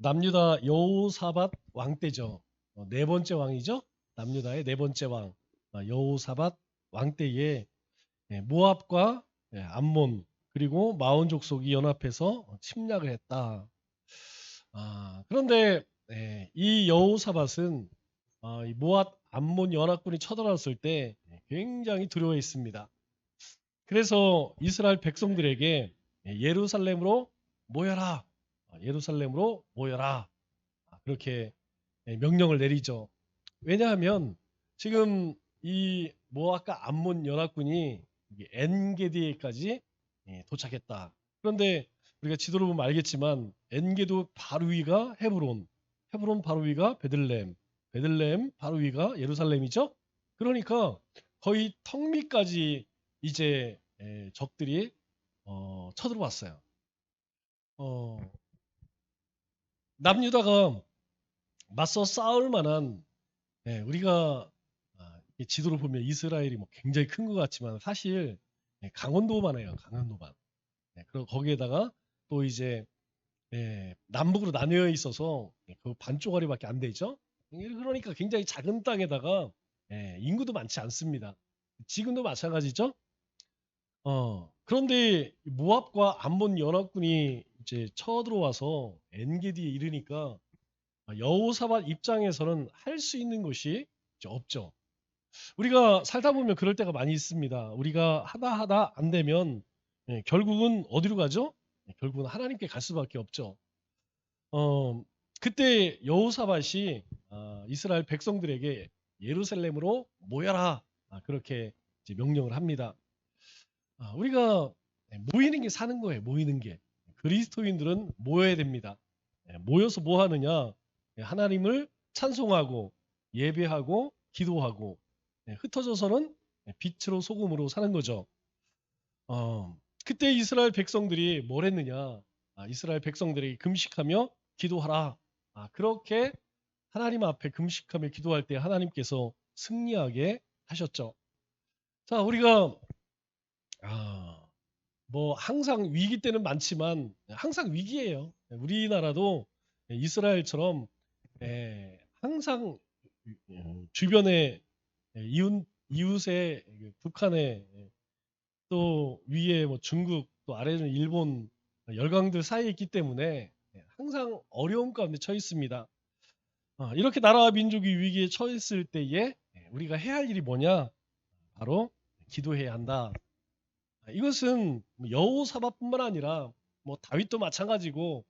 남유다 여호사밧 왕 때죠. 네 번째 왕이죠. 남유다의 네 번째 왕 여호사밧 왕 때에 모압과 암몬 그리고 마온 족속이 연합해서 침략을 했다. 그런데 이 여호사밧은 이 모압 암몬 연합군이 쳐들어왔을 때 굉장히 두려워했습니다. 그래서 이스라엘 백성들에게 예루살렘으로 모여라. 예루살렘으로 모여라. 그렇게 명령을 내리죠. 왜냐하면 지금 이 모압과 암몬 연합군이 엔게디에까지 도착했다. 그런데 우리가 지도를 보면 알겠지만 엔게디 바로 위가 헤브론, 헤브론 바로 위가 베들레헴, 베들레헴 바로 위가 예루살렘이죠. 그러니까 거의 턱 밑까지 이제 적들이 쳐들어왔어요. 어, 남유다가 맞서 싸울 만한 우리가 이 지도를 보면 이스라엘이 뭐 굉장히 큰 것 같지만 사실 강원도만 해요. 강원도만. 그리고 거기에다가 또 이제 남북으로 나뉘어 있어서 그 반쪽짜리밖에 안 되죠. 그러니까 굉장히 작은 땅에다가 인구도 많지 않습니다. 지금도 마찬가지죠. 그런데 모압과 암몬 연합군이 이제 쳐들어와서 엔게디에 이르니까 여호사밧 입장에서는 할 수 있는 것이 이제 없죠. 우리가 살다 보면 그럴 때가 많이 있습니다. 우리가 하다 안 되면 결국은 어디로 가죠? 결국은 하나님께 갈 수밖에 없죠. 어, 그때 여호사밧이 이스라엘 백성들에게 예루살렘으로 모여라 그렇게 이제 명령을 합니다. 우리가 모이는 게 사는 거예요. 모이는 게 그리스도인들은 모여야 됩니다. 모여서 뭐 하느냐? 하나님을 찬송하고 예배하고 기도하고 흩어져서는 빛으로 소금으로 사는 거죠. 그때 이스라엘 백성들이 뭘 했느냐? 이스라엘 백성들이 금식하며 기도하라. 그렇게 하나님 앞에 금식하며 기도할 때 하나님께서 승리하게 하셨죠. 자, 우리가 뭐 항상 위기 때는 많지만 항상 위기예요. 우리나라도 이스라엘처럼 항상 주변에 이웃의 북한에 또 위에 뭐 중국 또 아래는 일본 열강들 사이에 있기 때문에 항상 어려움 가운데 처해 있습니다. 이렇게 나라와 민족이 위기에 처했을 때에 우리가 해야 할 일이 뭐냐? 바로 기도해야 한다. 이것은 여호사밧뿐만 아니라 뭐 다윗도 마찬가지고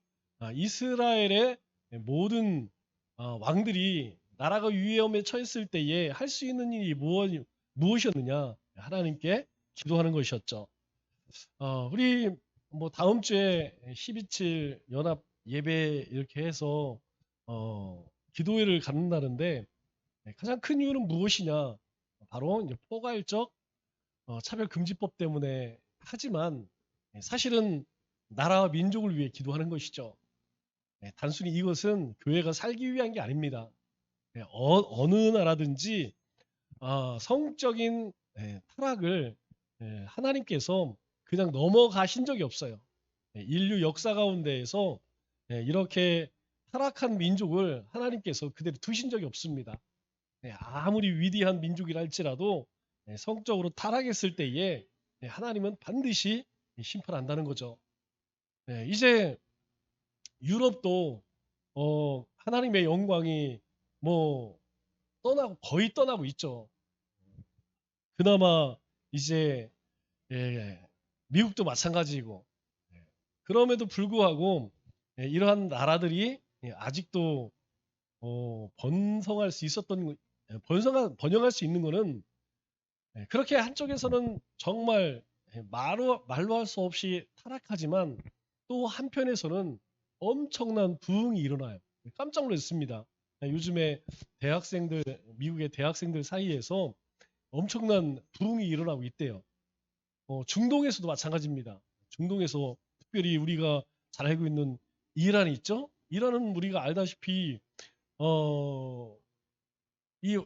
이스라엘의 모든 왕들이 나라가 위험에 처했을 때에 할 수 있는 일이 무엇이었느냐? 하나님께 기도하는 것이었죠. 우리 뭐 다음 주에 12.7 연합 예배 이렇게 해서 기도회를 갖는다는데 가장 큰 이유는 무엇이냐? 바로 이제 포괄적 차별금지법 때문에 하지만 사실은 나라와 민족을 위해 기도하는 것이죠. 단순히 이것은 교회가 살기 위한 게 아닙니다. 어느 나라든지 성적인 타락을 하나님께서 그냥 넘어가신 적이 없어요. 인류 역사 가운데에서 이렇게 타락한 민족을 하나님께서 그대로 두신 적이 없습니다. 아무리 위대한 민족이라 할지라도 성적으로 타락했을 때에 하나님은 반드시 심판한다는 거죠. 이제 유럽도 하나님의 영광이 뭐 떠나고 거의 떠나고 있죠. 그나마 이제 미국도 마찬가지고 그럼에도 불구하고 이러한 나라들이 아직도 번성할 수 있었던 번영할 수 있는 거는 그렇게 한쪽에서는 정말 말로 할 수 없이 타락하지만 또 한편에서는 엄청난 부흥이 일어나요. 깜짝 놀랐습니다. 요즘에 대학생들, 미국의 대학생들 사이에서 엄청난 부흥이 일어나고 있대요. 중동에서도 마찬가지입니다. 중동에서 특별히 우리가 잘 알고 있는 이란이 있죠? 이란은 우리가 알다시피 이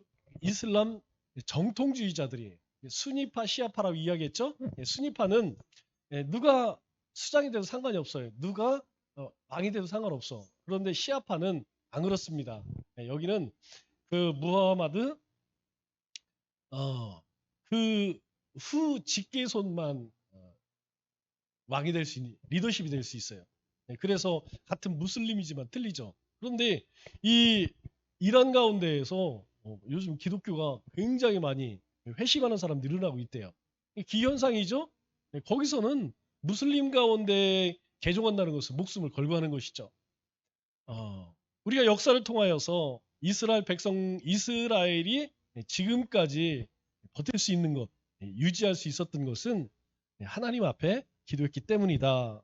이슬람 정통주의자들이 수니파, 시아파라고 이야기했죠? 수니파는 누가 수장이 돼도 상관이 없어요. 누가 왕이 돼도 상관없어. 그런데 시아파는 안 그렇습니다. 여기는 그 무하마드 그 후 직계손만 왕이 될 수 있는 리더십이 될 수 있어요. 그래서 같은 무슬림이지만 틀리죠. 그런데 이 이란 가운데에서 요즘 기독교가 굉장히 많이 회심하는 사람 늘어나고 있대요. 기현상이죠. 거기서는 무슬림 가운데 개종한다는 것은 목숨을 걸고 하는 것이죠. 우리가 역사를 통하여서 이스라엘이 지금까지 버틸 수 있는 것, 유지할 수 있었던 것은 하나님 앞에 기도했기 때문이다.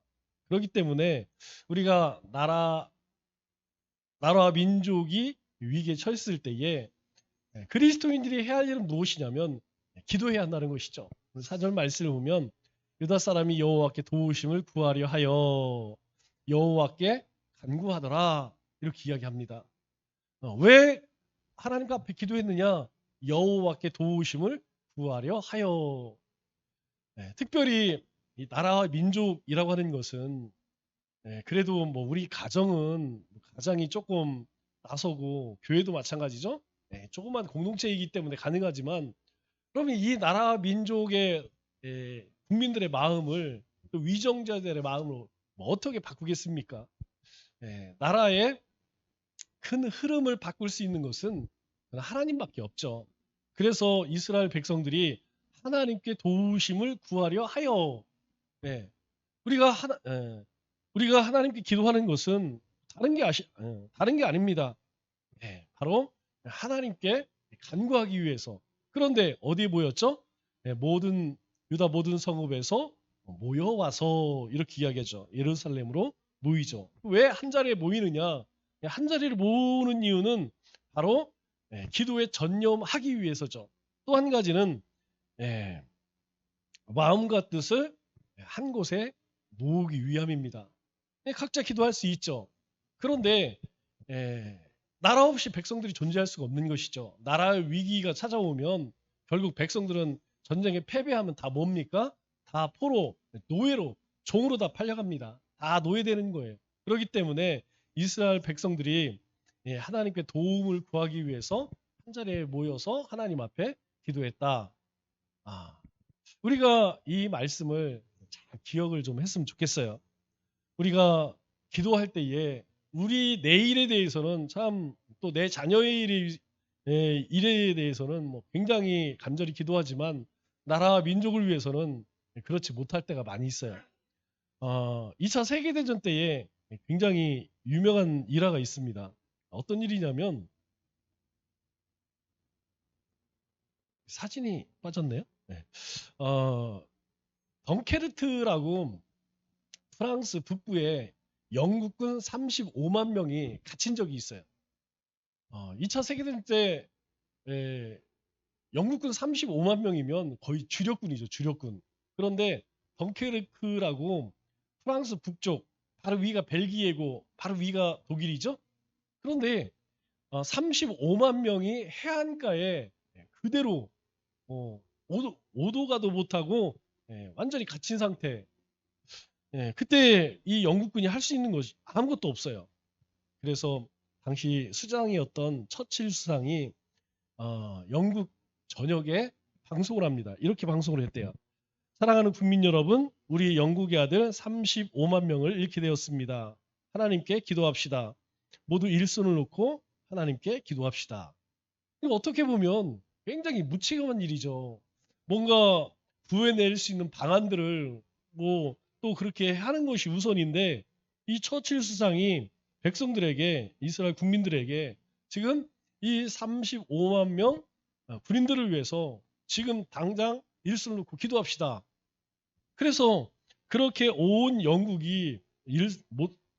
그렇기 때문에 우리가 나라와 민족이 위기에 처했을 때에 그리스도인들이 해야 할 일은 무엇이냐면 기도해야 한다는 것이죠. 4절 말씀을 보면 유다 사람이 여호와께 도우심을 구하려 하여 여호와께 간구하더라 이렇게 이야기합니다. 왜 하나님 앞에 기도했느냐? 여호와께 도우심을 구하려 하여. 특별히 이 나라와 민족이라고 하는 것은 그래도 뭐 우리 가정이 조금 나서고 교회도 마찬가지죠. 조그만 공동체이기 때문에 가능하지만 그러면 이 나라 민족의 국민들의 마음을 또 위정자들의 마음을 뭐 어떻게 바꾸겠습니까? 나라의 큰 흐름을 바꿀 수 있는 것은 하나님밖에 없죠. 그래서 이스라엘 백성들이 하나님께 도우심을 구하려 하여 예, 우리가 우리가 하나님께 기도하는 것은 다른 게 아닙니다. 바로 하나님께 간구하기 위해서. 그런데 어디에 모였죠? 모든 유다 모든 성읍에서 모여와서 이렇게 이야기하죠. 예루살렘으로 모이죠. 왜 한 자리에 모이느냐? 한 자리를 모으는 이유는 바로 기도에 전념하기 위해서죠. 또 한 가지는 예, 마음과 뜻을 한 곳에 모으기 위함입니다. 각자 기도할 수 있죠. 그런데 예, 나라 없이 백성들이 존재할 수가 없는 것이죠. 나라의 위기가 찾아오면 결국 백성들은 전쟁에 패배하면 다 뭡니까? 다 포로, 노예로, 종으로 다 팔려갑니다. 다 노예되는 거예요. 그렇기 때문에 이스라엘 백성들이 하나님께 도움을 구하기 위해서 한자리에 모여서 하나님 앞에 기도했다. 우리가 이 말씀을 잘 기억을 좀 했으면 좋겠어요. 우리가 기도할 때에 우리 내일에 대해서는 참 또 내 자녀의 일에 대해서는 뭐 굉장히 간절히 기도하지만 나라와 민족을 위해서는 그렇지 못할 때가 많이 있어요. 2차 세계대전 때에 굉장히 유명한 일화가 있습니다. 어떤 일이냐면 사진이 빠졌네요. 네. 어, 덩케르트라고 프랑스 북부에 영국군 35만 명이 갇힌 적이 있어요. 2차 세계대전 때 영국군 35만 명이면 거의 주력군이죠, 주력군. 그런데 덩케르크라고 프랑스 북쪽, 바로 위가 벨기에고, 바로 위가 독일이죠. 그런데 35만 명이 해안가에 그대로 오도 가도 못하고 완전히 갇힌 상태. 그때 이 영국군이 할 수 있는 것이 아무것도 없어요. 그래서 당시 수장이었던 처칠 수상이 영국 전역에 방송을 합니다. 이렇게 방송을 했대요. 사랑하는 국민 여러분, 우리 영국의 아들 35만 명을 잃게 되었습니다. 하나님께 기도합시다. 모두 일손을 놓고 하나님께 기도합시다. 이거 어떻게 보면 굉장히 무책임한 일이죠. 뭔가 구해낼 수 있는 방안들을 뭐 또 그렇게 하는 것이 우선인데 이 처칠 수상이 백성들에게 이스라엘 국민들에게 지금 이 35만 명 군인들을 위해서 지금 당장 일손을 놓고 기도합시다. 그래서 그렇게 온 영국이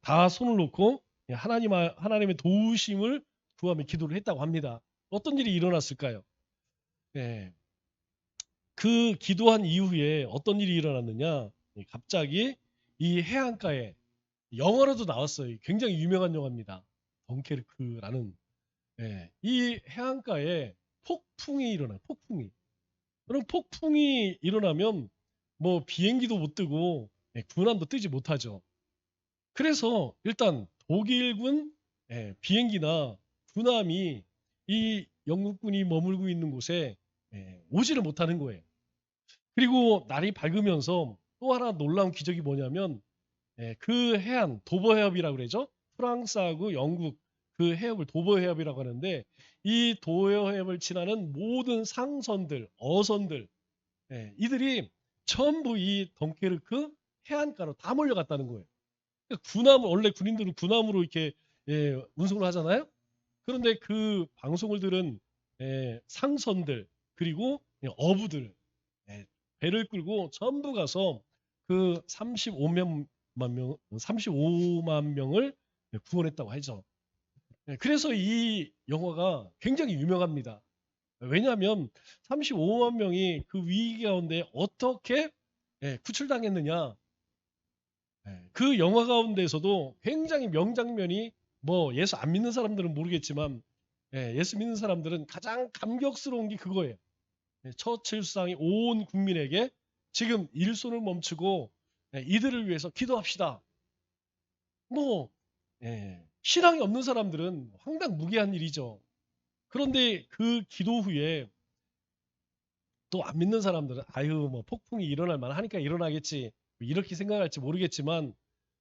다 손을 놓고 하나님의 도우심을 구하며 기도를 했다고 합니다. 어떤 일이 일어났을까요? 네. 그 기도한 이후에 어떤 일이 일어났느냐? 갑자기 이 해안가에 영화로도 나왔어요. 굉장히 유명한 영화입니다. 덩케르크라는. 이 해안가에 폭풍이 일어나요. 폭풍이. 그럼 폭풍이 일어나면 뭐 비행기도 못 뜨고 군함도 뜨지 못하죠. 그래서 일단 독일군 비행기나 군함이 이 영국군이 머물고 있는 곳에 오지를 못하는 거예요. 그리고 날이 밝으면서 또 하나 놀라운 기적이 뭐냐면 그 해안 도버 해협이라고 그러죠. 프랑스하고 영국 그 해협을 도버 해협이라고 하는데 이 도버 해협을 지나는 모든 상선들, 어선들 이들이 전부 이 덩케르크 해안가로 다 몰려갔다는 거예요. 그러니까 군함을 원래 군인들은 군함으로 이렇게 운송을 하잖아요. 그런데 그 방송을 들은 상선들 그리고 어부들 배를 끌고 전부 가서 그 35만 명을 구원했다고 하죠. 그래서 이 영화가 굉장히 유명합니다. 왜냐하면 35만 명이 그 위기 가운데 어떻게 구출당했느냐. 그 영화 가운데서도 굉장히 명장면이 뭐 예수 안 믿는 사람들은 모르겠지만 예수 믿는 사람들은 가장 감격스러운 게 그거예요. 처칠 수상이 온 국민에게 지금 일손을 멈추고 이들을 위해서 기도합시다. 뭐 신앙이 없는 사람들은 황당무계한 일이죠. 그런데 그 기도 후에 또 안 믿는 사람들은 아유 뭐 폭풍이 일어날 만하니까 일어나겠지 이렇게 생각할지 모르겠지만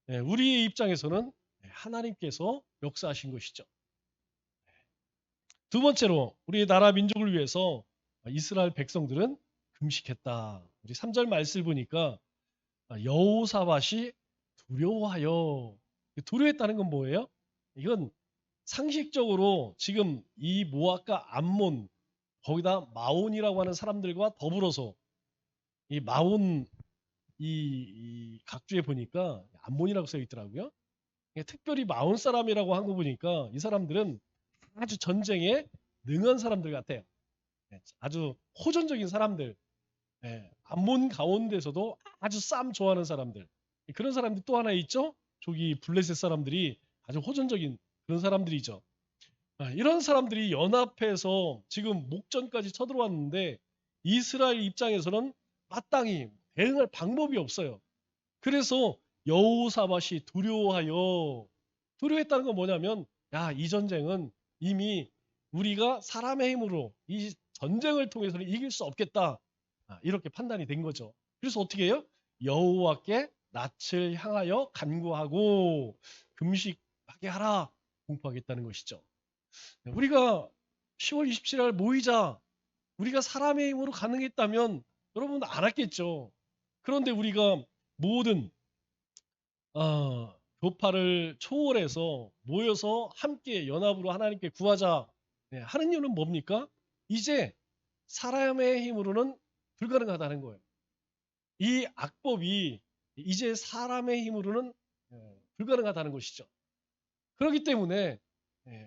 우리의 입장에서는 하나님께서 역사하신 것이죠. 두 번째로 우리 나라 민족을 위해서 이스라엘 백성들은 금식했다. 우리 3절 말씀을 보니까 여호사밧이 두려워하여. 두려워했다는 건 뭐예요? 이건 상식적으로 지금 이 모압과 암몬 거기다 마온이라고 하는 사람들과 더불어서 이 마온 이 각주에 보니까 암몬이라고 써 있더라고요. 특별히 마온 사람이라고 한 거 보니까 이 사람들은 아주 전쟁에 능한 사람들 같아요. 아주 호전적인 사람들. 암몬 가운데서도 아주 싸움 좋아하는 사람들. 그런 사람들이 또 하나 있죠. 저기 블레셋 사람들이 아주 호전적인 그런 사람들이죠. 이런 사람들이 연합해서 지금 목전까지 쳐들어왔는데 이스라엘 입장에서는 마땅히 대응할 방법이 없어요. 그래서 여호사밧이 두려워했다는 건 뭐냐면 야, 이 전쟁은 이미 우리가 사람의 힘으로 이 전쟁을 통해서는 이길 수 없겠다. 이렇게 판단이 된 거죠. 그래서 어떻게 해요? 여호와께 낯을 향하여 간구하고 금식하게 하라 공포하겠다는 것이죠. 우리가 10월 27일 날 모이자 우리가 사람의 힘으로 가능했다면 여러분 안 했겠죠. 그런데 우리가 모든 교파를 초월해서 모여서 함께 연합으로 하나님께 구하자 하는 이유는 뭡니까? 이제 사람의 힘으로는 불가능하다는 거예요. 이 악법이 이제 사람의 힘으로는 불가능하다는 것이죠. 그렇기 때문에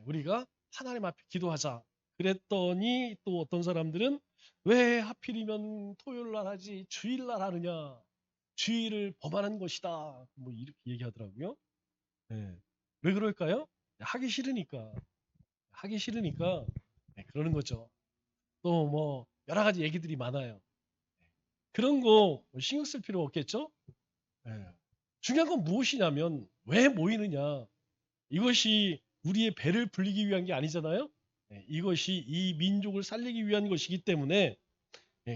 우리가 하나님 앞에 기도하자. 그랬더니 또 어떤 사람들은 왜 하필이면 토요일 날 하지 주일 날 하느냐. 주의를 범하는 것이다. 뭐 이렇게 얘기하더라고요. 왜 그럴까요? 하기 싫으니까. 하기 싫으니까 그러는 거죠. 또 뭐 여러 가지 얘기들이 많아요. 그런 거 신경 쓸 필요 없겠죠? 예. 중요한 건 무엇이냐면 왜 모이느냐. 이것이 우리의 배를 불리기 위한 게 아니잖아요. 이것이 이 민족을 살리기 위한 것이기 때문에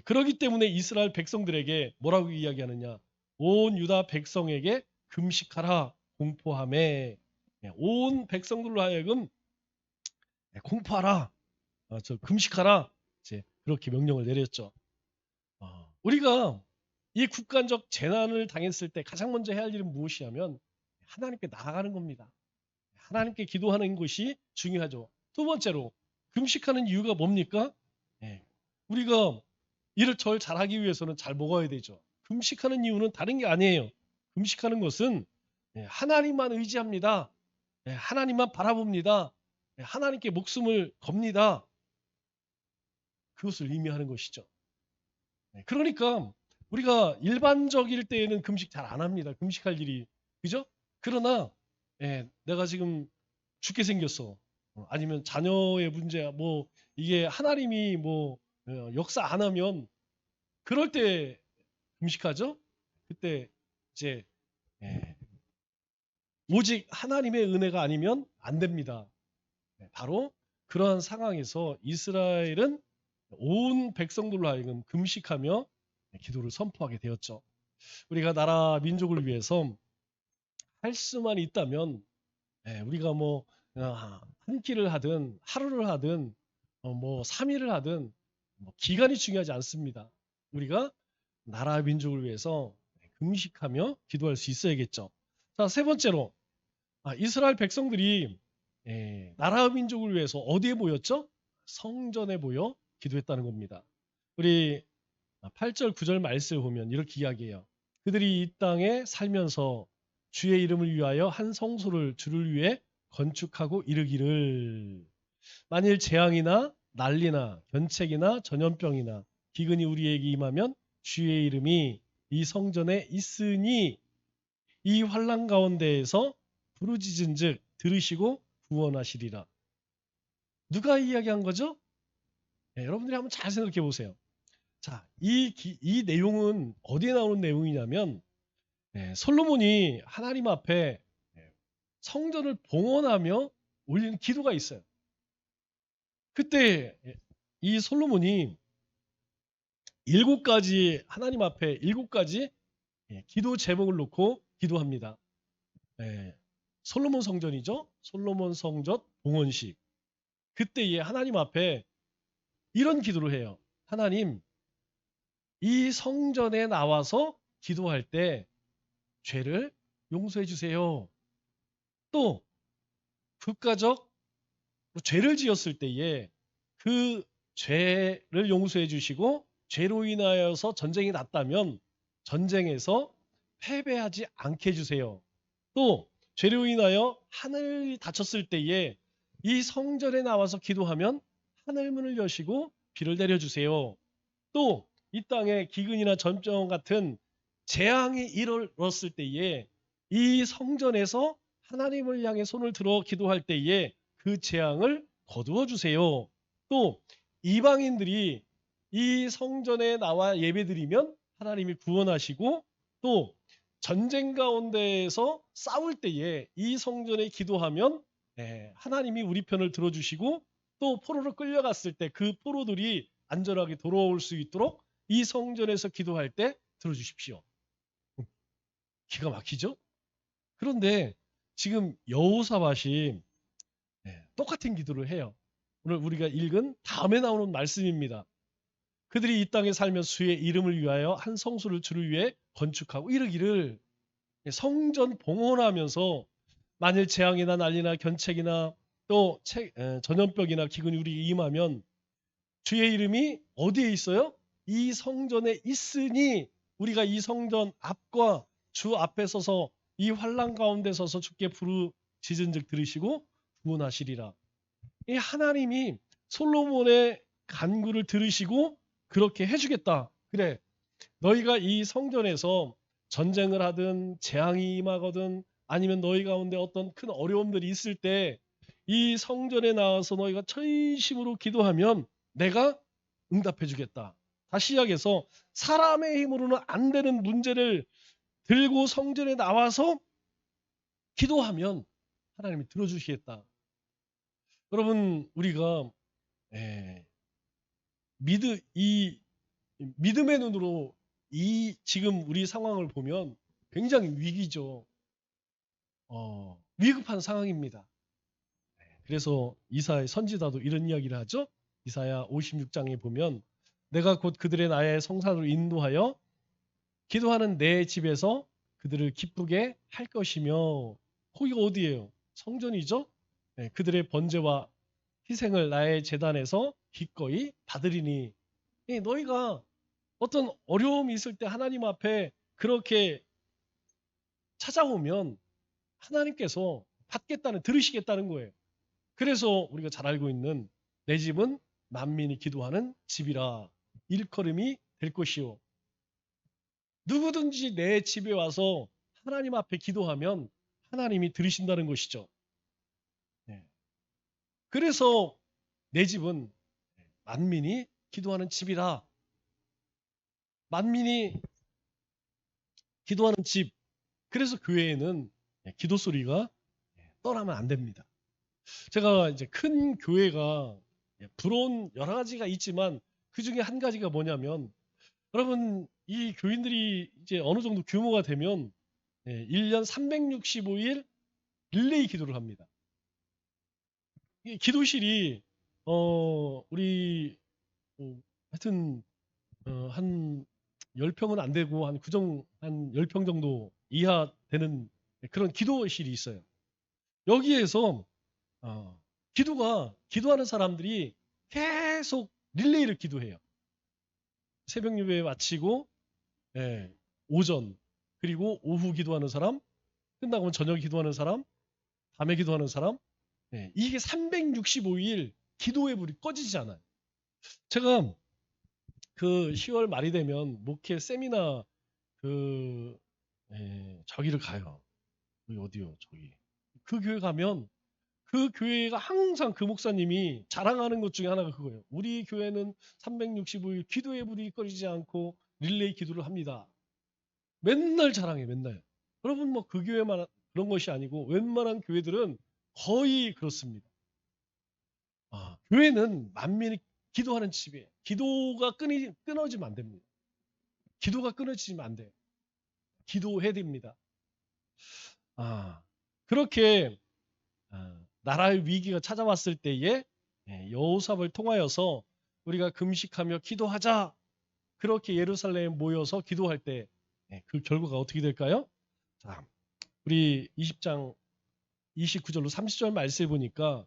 그러기 때문에 이스라엘 백성들에게 뭐라고 이야기하느냐. 온 유다 백성에게 금식하라 공포함에 온 백성들로 하여금 공포하라 저 금식하라 이제 그렇게 명령을 내렸죠. 우리가 이 국가적 재난을 당했을 때 가장 먼저 해야 할 일은 무엇이냐면 하나님께 나아가는 겁니다. 하나님께 기도하는 것이 중요하죠. 두 번째로 금식하는 이유가 뭡니까? 우리가 이를 절 잘하기 위해서는 잘 먹어야 되죠. 금식하는 이유는 다른 게 아니에요. 금식하는 것은 하나님만 의지합니다. 하나님만 바라봅니다. 하나님께 목숨을 겁니다. 그것을 의미하는 것이죠. 그러니까 우리가 일반적일 때에는 금식 잘 안 합니다. 금식할 일이. 그죠? 그러나 내가 지금 죽게 생겼어. 아니면 자녀의 문제야. 뭐 이게 하나님이 뭐 역사 안 하면 그럴 때 금식하죠. 그때 이제 예, 오직 하나님의 은혜가 아니면 안 됩니다. 바로 그러한 상황에서 이스라엘은 온 백성들로 하여금 금식하며 기도를 선포하게 되었죠. 우리가 나라 민족을 위해서 할 수만 있다면 우리가 뭐 한 끼를 하든 하루를 하든 뭐 3일을 하든 뭐 기간이 중요하지 않습니다. 우리가 나라 민족을 위해서 금식하며 기도할 수 있어야겠죠. 자, 세 번째로 이스라엘 백성들이 나라 민족을 위해서 어디에 모였죠? 성전에 모여 기도했다는 겁니다. 우리 8절 9절 말씀을 보면 이렇게 이야기해요. 그들이 이 땅에 살면서 주의 이름을 위하여 한 성소를 주를 위해 건축하고 이르기를 만일 재앙이나 난리나 견책이나 전염병이나 기근이 우리에게 임하면 주의 이름이 이 성전에 있으니 이 환난 가운데에서 부르짖은즉 들으시고 구원하시리라. 누가 이야기한 거죠? 여러분들이 한번 잘 생각해 보세요. 자, 이 내용은 어디에 나오는 내용이냐면 솔로몬이 하나님 앞에 성전을 봉헌하며 올리는 기도가 있어요. 그때 이 솔로몬이 7가지 하나님 앞에 7가지 기도 제목을 놓고 기도합니다. 솔로몬 성전이죠. 솔로몬 성전 봉헌식. 그때에 하나님 앞에 이런 기도를 해요. 하나님, 이 성전에 나와서 기도할 때 죄를 용서해 주세요. 또 국가적 죄를 지었을 때에 그 죄를 용서해 주시고 죄로 인하여서 전쟁이 났다면 전쟁에서 패배하지 않게 해주세요. 또 죄로 인하여 하늘이 닫혔을 때에 이 성전에 나와서 기도하면 하늘문을 여시고 비를 내려주세요. 또 이 땅에 기근이나 전병 같은 재앙이 일어났을 때에 이 성전에서 하나님을 향해 손을 들어 기도할 때에 그 재앙을 거두어 주세요. 또 이방인들이 이 성전에 나와 예배드리면 하나님이 구원하시고 또 전쟁 가운데에서 싸울 때에 이 성전에 기도하면 하나님이 우리 편을 들어주시고 또 포로로 끌려갔을 때 그 포로들이 안전하게 돌아올 수 있도록 이 성전에서 기도할 때 들어주십시오. 기가 막히죠? 그런데 지금 여호사밧이 똑같은 기도를 해요. 오늘 우리가 읽은 다음에 나오는 말씀입니다. 그들이 이 땅에 살면서 주의 이름을 위하여 한 성소를 주를 위해 건축하고 이르기를 성전 봉헌하면서 만일 재앙이나 난리나 견책이나 또 전염병이나 기근이 우리에게 임하면 주의 이름이 어디에 있어요? 이 성전에 있으니 우리가 이 성전 앞과 주 앞에 서서 이 환난 가운데 서서 주께 부르짖은즉 들으시고 구원하시리라. 이 하나님이 솔로몬의 간구를 들으시고 그렇게 해주겠다. 그래, 너희가 이 성전에서 전쟁을 하든 재앙이 임하거든 아니면 너희 가운데 어떤 큰 어려움들이 있을 때 이 성전에 나와서 너희가 전심으로 기도하면 내가 응답해 주겠다. 다시 시작해서 사람의 힘으로는 안 되는 문제를 들고 성전에 나와서 기도하면 하나님이 들어주시겠다. 여러분 우리가 이 믿음의 눈으로 이 지금 우리 상황을 보면 굉장히 위기죠. 위급한 상황입니다. 그래서 이사야 선지자도 이런 이야기를 하죠. 이사야 56장에 보면 내가 곧 그들의 나의 성산으로 인도하여 기도하는 내 집에서 그들을 기쁘게 할 것이며 거기가 어디예요? 성전이죠. 그들의 번제와 희생을 나의 제단에서 기꺼이 받으리니 너희가 어떤 어려움이 있을 때 하나님 앞에 그렇게 찾아오면 하나님께서 들으시겠다는 거예요. 그래서 우리가 잘 알고 있는 내 집은 만민이 기도하는 집이라 일컬음이 될 것이요. 누구든지 내 집에 와서 하나님 앞에 기도하면 하나님이 들으신다는 것이죠. 그래서 내 집은 만민이 기도하는 집이라. 만민이 기도하는 집. 그래서 교회에는 기도 소리가 떠나면 안 됩니다. 제가 이제 큰 교회가 부러운 여러 가지가 있지만 그 중에 한 가지가 뭐냐면 여러분 이 교인들이 이제 어느 정도 규모가 되면 1년 365일 릴레이 기도를 합니다. 이 기도실이 우리 하여튼 한 10평은 안 되고 한 한 10평 정도 이하 되는 그런 기도실이 있어요. 여기에서 기도하는 사람들이 계속 릴레이를 기도해요. 새벽 예배 마치고 오전 그리고 오후 기도하는 사람, 끝나고 저녁 기도하는 사람, 밤에 기도하는 사람, 이게 365일 기도의 불이 꺼지지 않아요. 제가 그 10월 말이 되면 목회 세미나 저기를 가요. 여기 어디요? 저기. 그 교회 가면 그 교회가 항상 그 목사님이 자랑하는 것 중에 하나가 그거예요. 우리 교회는 365일 기도의 불이 꺼지지 않고 릴레이 기도를 합니다. 맨날 자랑해, 맨날. 여러분 뭐 그 교회만 그런 것이 아니고 웬만한 교회들은 거의 그렇습니다. 교회는 만민이 기도하는 집이에요. 기도가 끊어지면 안 됩니다. 기도가 끊어지면 안 돼요. 기도해야 됩니다. 그렇게 나라의 위기가 찾아왔을 때에 여호사밧을 통하여서 우리가 금식하며 기도하자. 그렇게 예루살렘에 모여서 기도할 때 그 결과가 어떻게 될까요? 자, 우리 20장 29절로 30절 말씀해 보니까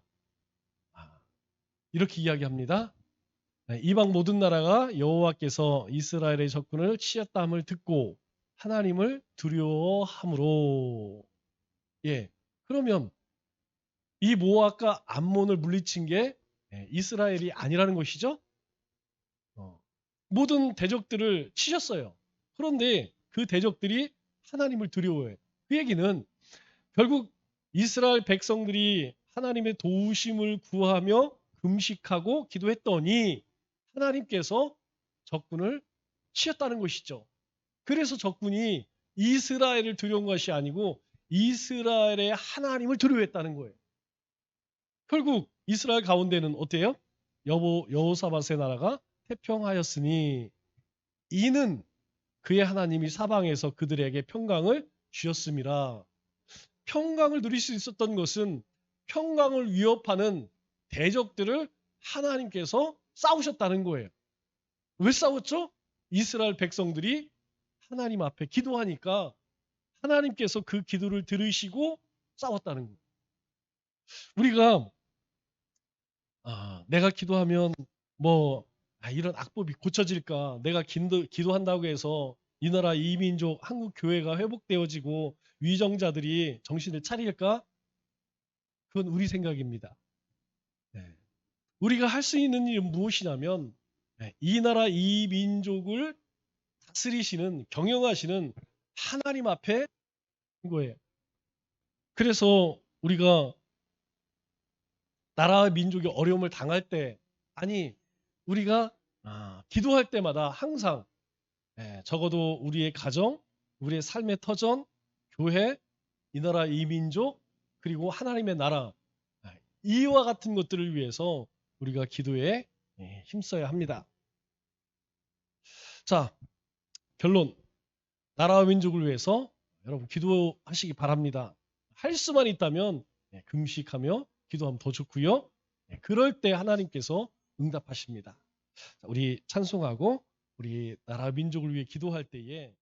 이렇게 이야기합니다. 이방 모든 나라가 여호와께서 이스라엘의 적군을 치셨다함을 듣고 하나님을 두려워함으로. 그러면 이 모압과 암몬을 물리친 게 이스라엘이 아니라는 것이죠. 모든 대적들을 치셨어요. 그런데 그 대적들이 하나님을 두려워해. 그 얘기는 결국 이스라엘 백성들이 하나님의 도우심을 구하며 금식하고 기도했더니 하나님께서 적군을 치셨다는 것이죠. 그래서 적군이 이스라엘을 두려운 것이 아니고 이스라엘의 하나님을 두려워했다는 거예요. 결국 이스라엘 가운데는 어때요? 여호사밧의 나라가 태평하였으니 이는 그의 하나님이 사방에서 그들에게 평강을 주셨음이라. 평강을 누릴 수 있었던 것은 평강을 위협하는 대적들을 하나님께서 싸우셨다는 거예요. 왜 싸웠죠? 이스라엘 백성들이 하나님 앞에 기도하니까 하나님께서 그 기도를 들으시고 싸웠다는 거예요. 우리가 내가 기도하면 이런 악법이 고쳐질까? 내가 기도한다고 해서 이 나라 이 민족 한국 교회가 회복되어지고 위정자들이 정신을 차릴까? 그건 우리 생각입니다. 우리가 할 수 있는 일은 무엇이냐면 이 나라 이 민족을 다스리시는 경영하시는 하나님 앞에 거예요. 그래서 우리가 나라와 민족이 어려움을 당할 때 우리가 기도할 때마다 항상 적어도 우리의 가정, 우리의 삶의 터전, 교회, 이 나라 이 민족 그리고 하나님의 나라 이와 같은 것들을 위해서 우리가 기도에 힘써야 합니다. 자, 결론. 나라와 민족을 위해서 여러분 기도하시기 바랍니다. 할 수만 있다면 금식하며 기도하면 더 좋고요. 그럴 때 하나님께서 응답하십니다. 우리 찬송하고 우리 나라 민족을 위해 기도할 때에